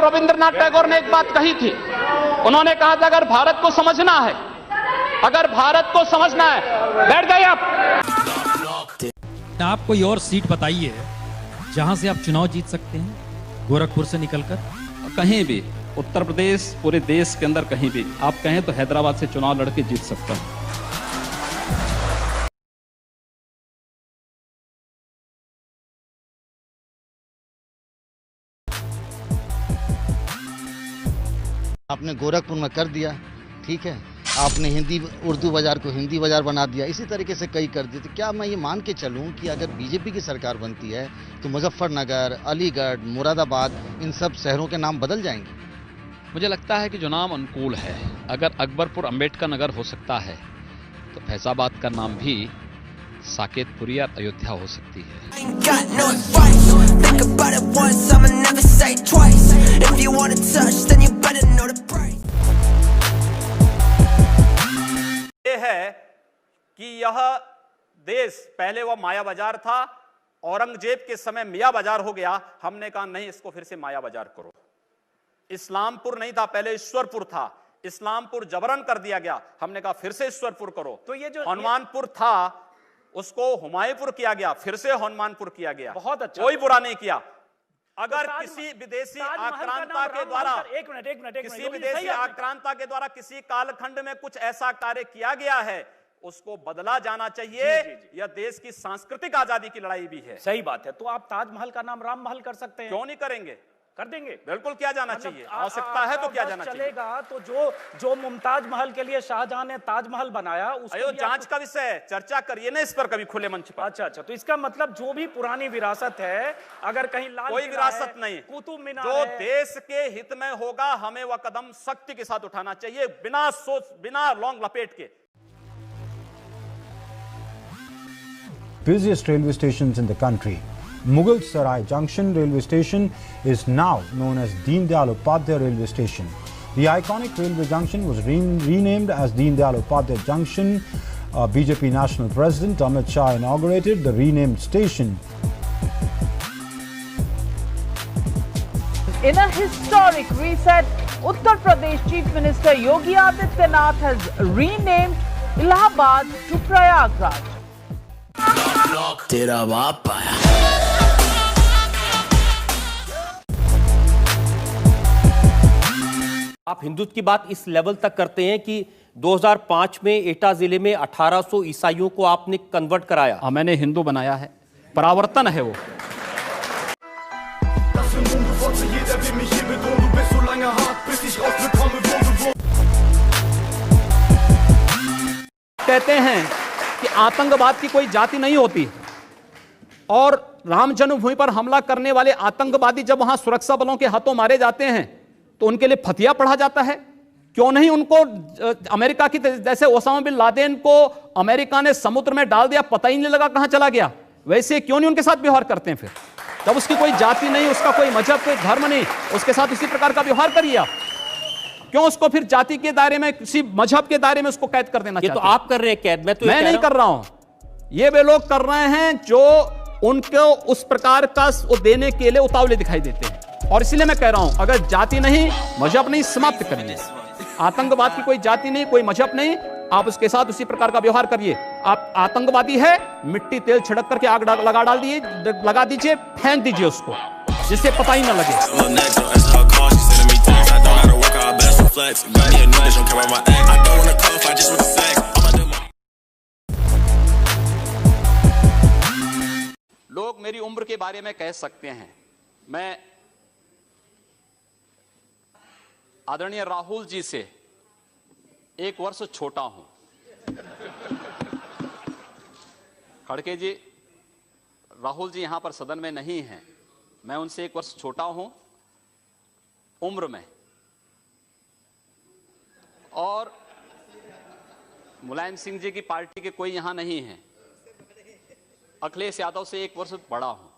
रविंद्रनाथ टैगोर ने एक बात कही थी। उन्होंने कहा था अगर भारत को समझना है, अगर भारत को समझना है, बैठ गए आप कोई और सीट बताइए जहां से आप चुनाव जीत सकते हैं, गोरखपुर से निकलकर। कहीं भी उत्तर प्रदेश, पूरे देश के अंदर कहीं भी आप कहें तो हैदराबाद से चुनाव लड़के जीत सकता है। आपने गोरखपुर में कर दिया, ठीक है, आपने हिंदी उर्दू बाजार को हिंदी बाजार बना दिया, इसी तरीके से कई कर दिए। तो क्या मैं ये मान के चलूं कि अगर बीजेपी की सरकार बनती है तो मुजफ्फरनगर, अलीगढ़, मुरादाबाद, इन सब शहरों के नाम बदल जाएंगे? मुझे लगता है कि जो नाम अनुकूल है, अगर अकबरपुर अंबेडकर नगर हो सकता है तो फैजाबाद का नाम भी साकेतपुरी और अयोध्या हो सकती है। ये है कि यह देश पहले वह माया बाजार था, औरंगजेब के समय मियां बाजार हो गया। हमने कहा नहीं, इसको फिर से माया बाजार करो। इस्लामपुर नहीं था, पहले ईश्वरपुर था, इस्लामपुर जबरन कर दिया गया। हमने कहा फिर से ईश्वरपुर करो। तो ये जो हनुमानपुर था उसको हुमायूंपुर किया गया, फिर से हनुमानपुर किया गया। बहुत अच्छा, कोई बुरा नहीं किया। अगर किसी विदेशी आक्रांता के द्वारा किसी विदेशी आक्रांता के द्वारा किसी कालखंड में कुछ ऐसा कार्य किया गया है, उसको बदला जाना चाहिए। यह देश की सांस्कृतिक आजादी की लड़ाई भी है। सही बात है। तो आप ताजमहल का नाम राम महल कर सकते हैं। क्यों नहीं करेंगे? कर देंगे, बिल्कुल किया जाना चाहिए। आवश्यकता है तो किया जाना चलेगा। तो जो मुमताज महल के लिए शाहजहां ने ताजमहल बनाया, उसको जांच का विषय है, चर्चा करिए ना इस पर कभी खुले मंच पर। अच्छा, तो इसका मतलब जो भी पुरानी विरासत है, अगर कहीं लाल कोई विरासत नहीं, कुतुब मीनार जो देश के हित में होगा हमें वह कदम सख्ती के साथ उठाना चाहिए, बिना सोच, बिना लौंग लपेट के। Busiest railway stations in the country. Mughal Sarai Junction railway station is now known as Deen Dayal Upadhyay railway station. The iconic railway junction was renamed as Deen Dayal Upadhyay Junction. BJP National President Amit Shah inaugurated the renamed station. In a historic reset, Uttar Pradesh Chief Minister Yogi Adityanath has renamed Allahabad to Prayagraj. तेरा बाप आया। आप हिंदुत्व की बात इस level तक करते हैं कि 2005 में एटा जिले में 1800 ईसाइयों को आपने कन्वर्ट कराया। हाँ, मैंने हिंदू बनाया है, परावर्तन है वो। कहते हैं कि आतंकवाद की कोई जाति नहीं होती, और राम जन्मभूमि पर हमला करने वाले आतंकवादी जब वहां सुरक्षा बलों के हाथों मारे जाते हैं तो उनके लिए फतिया पढ़ा जाता है। क्यों नहीं उनको अमेरिका की जैसे ओसामा बिन लादेन को अमेरिका ने समुद्र में डाल दिया, पता ही नहीं लगा कहां चला गया, वैसे क्यों नहीं उनके साथ व्यवहार करते हैं? फिर जब उसकी कोई जाति नहीं, उसका कोई मजहब, कोई धर्म नहीं, उसके साथ इसी प्रकार का व्यवहार करिए आप। क्यों उसको फिर जाति के दायरे में, किसी मजहब के दायरे में उसको कैद कर देना? ये तो आप कर रहे हैं कैद, मैं नहीं कर रहा हूं, ये वे लोग कर रहे हैं जो उनको उस प्रकार का देने के लिए उतावले दिखाई देते हैं। और इसलिए मैं कह रहा हूं, अगर जाति नहीं, मजहब नहीं, समाप्त करिए। आतंकवाद की कोई जाति नहीं, कोई मजहब नहीं, आप उसके साथ उसी प्रकार का व्यवहार करिए। आप आतंकवादी है, मिट्टी तेल छिड़क करके आग लगा दीजिए, फेंक दीजिए उसको, जिससे पता ही ना लगे। लोग मेरी उम्र के बारे में कह सकते हैं, मैं आदरणीय राहुल जी से 1 वर्ष छोटा हूं। खड़गे जी, राहुल जी यहां पर सदन में नहीं हैं, मैं उनसे 1 वर्ष छोटा हूं उम्र में, और मुलायम सिंह जी की पार्टी के कोई यहां नहीं है। अखिलेश यादव से 1 वर्ष बड़ा हूं।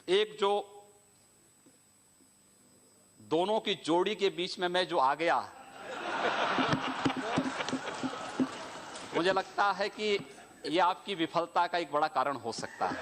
एक जो दोनों की जोड़ी के बीच में मैं जो आ गया, मुझे लगता है कि यह आपकी विफलता का एक बड़ा कारण हो सकता है।